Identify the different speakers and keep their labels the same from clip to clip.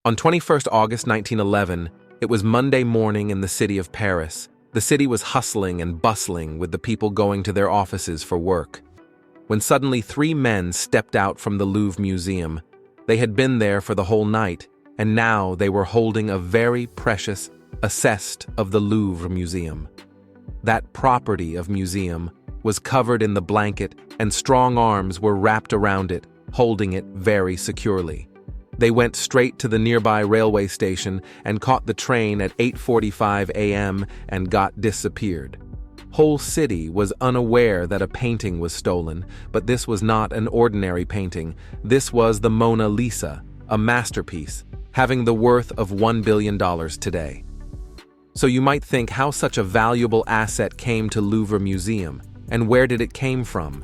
Speaker 1: On 21st August 1911, it was Monday morning in the city of Paris. The city was hustling and bustling with the people going to their offices for work, when suddenly three men stepped out from the Louvre Museum. They had been there for the whole night, and now they were holding a very precious cest of the Louvre Museum. That property of museum was covered in the blanket, and strong arms were wrapped around it, holding it very securely. They went straight to the nearby railway station and caught the train at 8:45 a.m. and disappeared. Whole city was unaware that a painting was stolen, but this was not an ordinary painting. This was the Mona Lisa, a masterpiece, having the worth of $1 billion today. So you might think how such a valuable asset came to Louvre Museum, and where did it came from?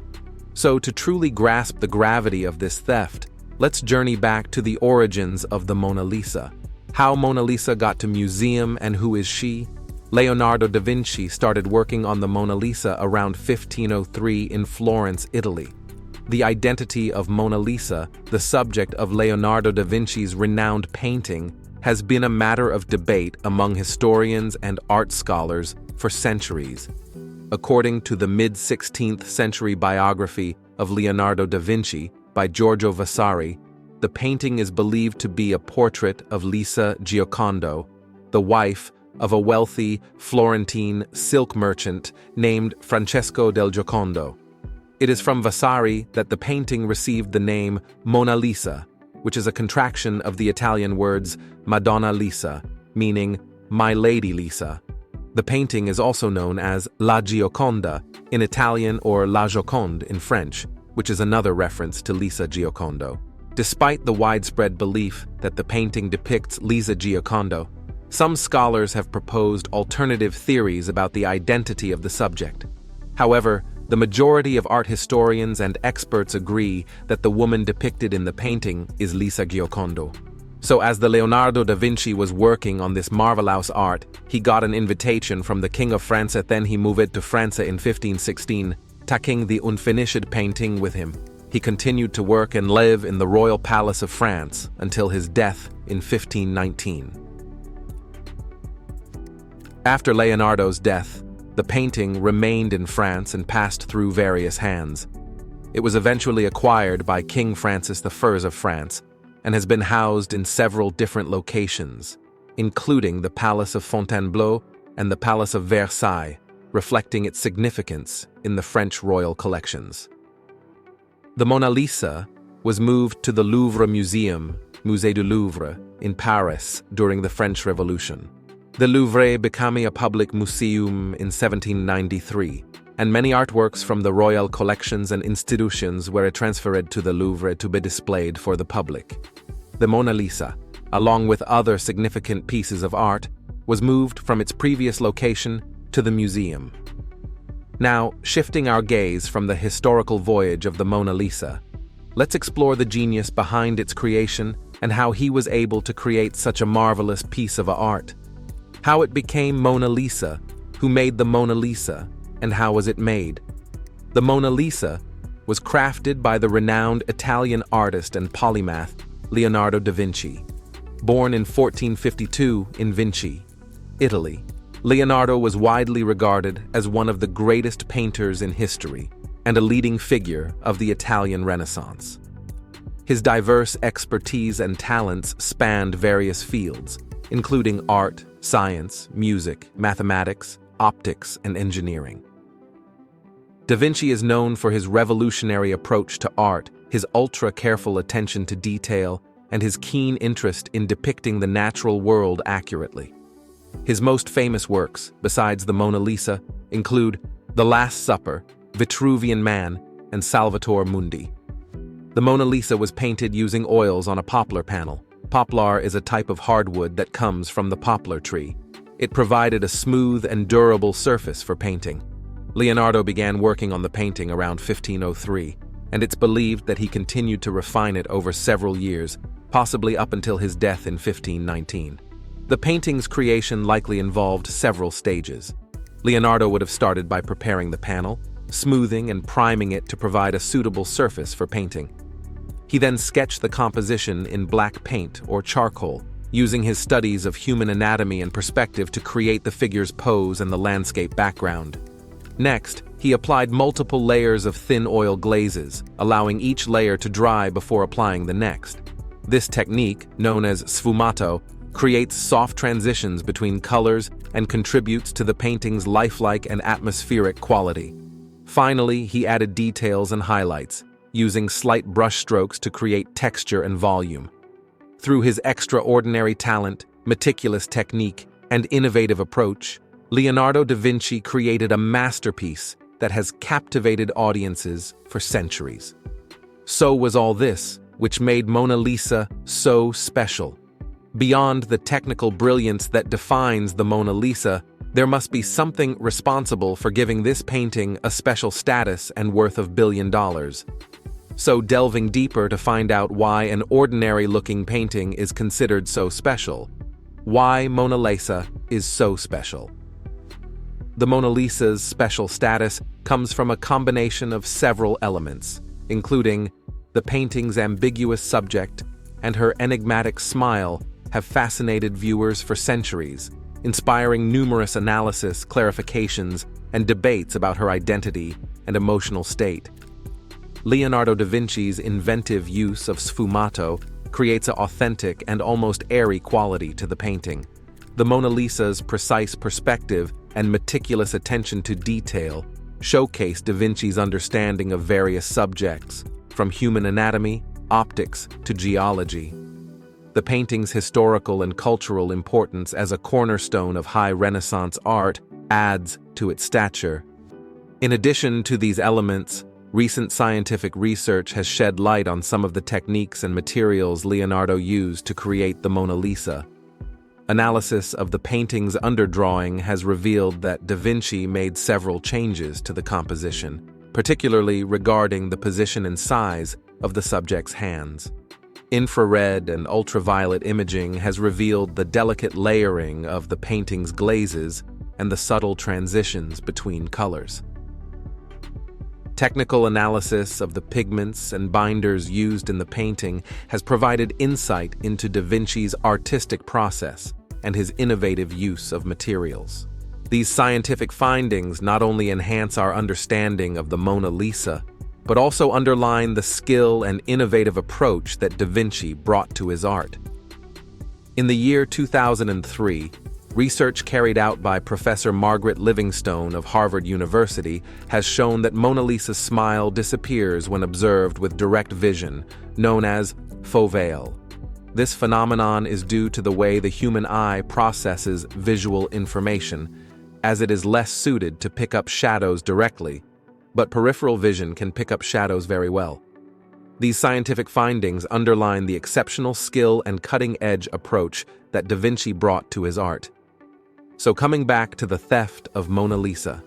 Speaker 1: So to truly grasp the gravity of this theft, let's journey back to the origins of the Mona Lisa. How Mona Lisa got to museum and who is she? Leonardo da Vinci started working on the Mona Lisa around 1503 in Florence, Italy. The identity of Mona Lisa, the subject of Leonardo da Vinci's renowned painting, has been a matter of debate among historians and art scholars for centuries. According to the mid-16th century biography of Leonardo da Vinci by Giorgio Vasari, the painting is believed to be a portrait of Lisa Giocondo, the wife of a wealthy Florentine silk merchant named Francesco del Giocondo. It is from Vasari that the painting received the name Mona Lisa, which is a contraction of the Italian words Madonna Lisa, meaning My Lady Lisa. The painting is also known as La Gioconda in Italian or La Joconde in French, which is another reference to Lisa Giocondo. Despite the widespread belief that the painting depicts Lisa Giocondo, some scholars have proposed alternative theories about the identity of the subject. However, the majority of art historians and experts agree that the woman depicted in the painting is Lisa Giocondo. So as the Leonardo da Vinci was working on this marvelous art, he got an invitation from the King of France. Then he moved to France in 1516, taking the unfinished painting with him. He continued to work and live in the royal palace of France until his death in 1519. After Leonardo's death, the painting remained in France and passed through various hands. It was eventually acquired by King Francis I of France and has been housed in several different locations, including the Palace of Fontainebleau and the Palace of Versailles, reflecting its significance in the French royal collections. The Mona Lisa was moved to the Louvre Museum, Musée du Louvre, in Paris during the French Revolution. The Louvre became a public museum in 1793, and many artworks from the royal collections and institutions were transferred to the Louvre to be displayed for the public. The Mona Lisa, along with other significant pieces of art, was moved from its previous location to the museum. Now, shifting our gaze from the historical voyage of the Mona Lisa, let's explore the genius behind its creation and how he was able to create such a marvelous piece of art. How it became Mona Lisa, who made the Mona Lisa, and how was it made? The Mona Lisa was crafted by the renowned Italian artist and polymath Leonardo da Vinci. Born in 1452 in Vinci, Italy, Leonardo was widely regarded as one of the greatest painters in history and a leading figure of the Italian Renaissance. His diverse expertise and talents spanned various fields, including art, science, music, mathematics, optics, and engineering. Da Vinci is known for his revolutionary approach to art, his ultra-careful attention to detail, and his keen interest in depicting the natural world accurately. His most famous works, besides the Mona Lisa, include The Last Supper, Vitruvian Man, and Salvator Mundi. The Mona Lisa was painted using oils on a poplar panel. Poplar is a type of hardwood that comes from the poplar tree. It provided a smooth and durable surface for painting. Leonardo began working on the painting around 1503, and it's believed that he continued to refine it over several years, possibly up until his death in 1519. The painting's creation likely involved several stages. Leonardo would have started by preparing the panel, smoothing and priming it to provide a suitable surface for painting. He then sketched the composition in black paint or charcoal, using his studies of human anatomy and perspective to create the figure's pose and the landscape background. Next, he applied multiple layers of thin oil glazes, allowing each layer to dry before applying the next. This technique, known as sfumato, creates soft transitions between colors and contributes to the painting's lifelike and atmospheric quality. Finally, he added details and highlights, using slight brushstrokes to create texture and volume. Through his extraordinary talent, meticulous technique, and innovative approach, Leonardo da Vinci created a masterpiece that has captivated audiences for centuries. So was all this, which made Mona Lisa so special. Beyond the technical brilliance that defines the Mona Lisa, there must be something responsible for giving this painting a special status and worth of $1 billion. So delving deeper to find out why an ordinary-looking painting is considered so special. Why Mona Lisa is so special. The Mona Lisa's special status comes from a combination of several elements, including the painting's ambiguous subject and her enigmatic smile have fascinated viewers for centuries, inspiring numerous analysis, clarifications, and debates about her identity and emotional state. Leonardo da Vinci's inventive use of sfumato creates an authentic and almost airy quality to the painting. The Mona Lisa's precise perspective and meticulous attention to detail showcase da Vinci's understanding of various subjects, from human anatomy, optics, to geology. The painting's historical and cultural importance as a cornerstone of high Renaissance art adds to its stature. In addition to these elements, recent scientific research has shed light on some of the techniques and materials Leonardo used to create the Mona Lisa. Analysis of the painting's underdrawing has revealed that da Vinci made several changes to the composition, particularly regarding the position and size of the subject's hands. Infrared and ultraviolet imaging has revealed the delicate layering of the painting's glazes and the subtle transitions between colors. Technical analysis of the pigments and binders used in the painting has provided insight into da Vinci's artistic process and his innovative use of materials. These scientific findings not only enhance our understanding of the Mona Lisa, but also underline the skill and innovative approach that da Vinci brought to his art. In the year 2003, research carried out by Professor Margaret Livingstone of Harvard University has shown that Mona Lisa's smile disappears when observed with direct vision, known as faux veil. This phenomenon is due to the way the human eye processes visual information, as it is less suited to pick up shadows directly, but peripheral vision can pick up shadows very well. These scientific findings underline the exceptional skill and cutting-edge approach that da Vinci brought to his art. So coming back to the theft of Mona Lisa.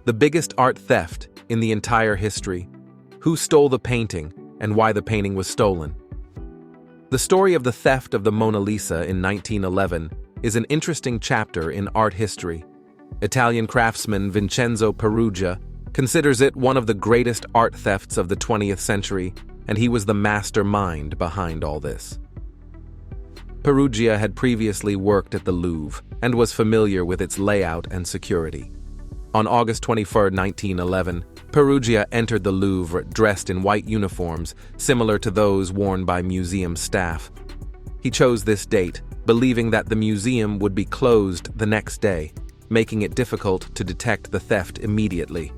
Speaker 1: The biggest art theft in the entire history. Who stole the painting and why the painting was stolen? The story of the theft of the Mona Lisa in 1911 is an interesting chapter in art history. Italian craftsman Vincenzo Peruggia considers it one of the greatest art thefts of the 20th century, and he was the mastermind behind all this. Peruggia had previously worked at the Louvre and was familiar with its layout and security. On August 23, 1911, Peruggia entered the Louvre dressed in white uniforms similar to those worn by museum staff. He chose this date, believing that the museum would be closed the next day, making it difficult to detect the theft immediately.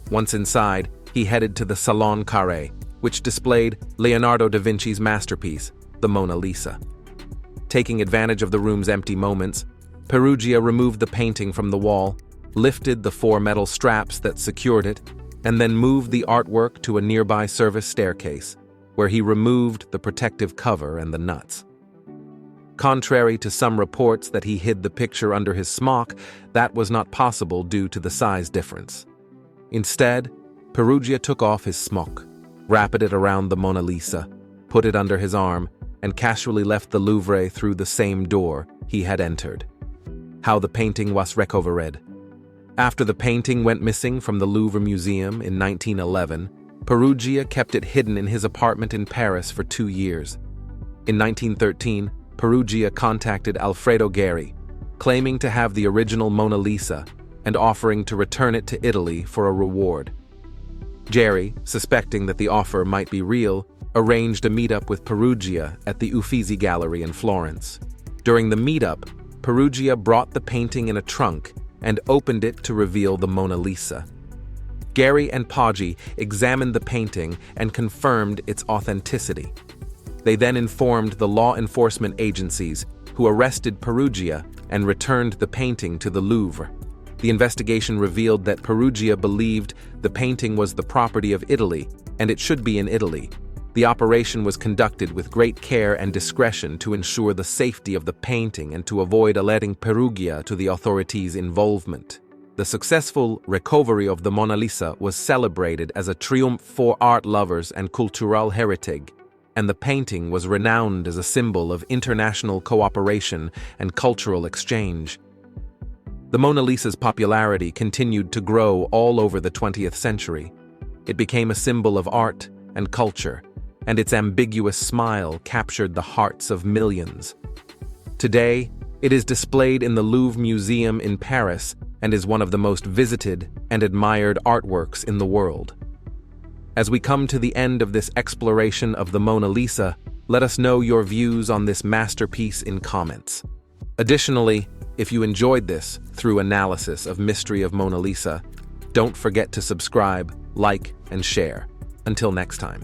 Speaker 1: Once inside, he headed to the Salon Carré, which displayed Leonardo da Vinci's masterpiece, the Mona Lisa. Taking advantage of the room's empty moments, Peruggia removed the painting from the wall, lifted the 4 metal straps that secured it, and then moved the artwork to a nearby service staircase, where he removed the protective cover and the nuts. Contrary to some reports that he hid the picture under his smock, that was not possible due to the size difference. Instead, Peruggia took off his smock, wrapped it around the Mona Lisa, put it under his arm, and casually left the Louvre through the same door he had entered. How the painting was recovered. After the painting went missing from the Louvre Museum in 1911, Perugia kept it hidden in his apartment in Paris for 2 years. In 1913, Perugia contacted Alfredo Geri, claiming to have the original Mona Lisa and offering to return it to Italy for a reward. Geri, suspecting that the offer might be real, arranged a meetup with Perugia at the Uffizi Gallery in Florence. During the meetup, Perugia brought the painting in a trunk and opened it to reveal the Mona Lisa. Geri and Poggi examined the painting and confirmed its authenticity. They then informed the law enforcement agencies, who arrested Perugia and returned the painting to the Louvre. The investigation revealed that Perugia believed the painting was the property of Italy and it should be in Italy. The operation was conducted with great care and discretion to ensure the safety of the painting and to avoid alerting Perugia to the authorities' involvement. The successful recovery of the Mona Lisa was celebrated as a triumph for art lovers and cultural heritage, and the painting was renowned as a symbol of international cooperation and cultural exchange. The Mona Lisa's popularity continued to grow all over the 20th century. It became a symbol of art and culture, and its ambiguous smile captured the hearts of millions. Today, it is displayed in the Louvre Museum in Paris and is one of the most visited and admired artworks in the world. As we come to the end of this exploration of the Mona Lisa, let us know your views on this masterpiece in comments. Additionally, if you enjoyed this through analysis of Mystery of Mona Lisa, don't forget to subscribe, like, and share. Until next time.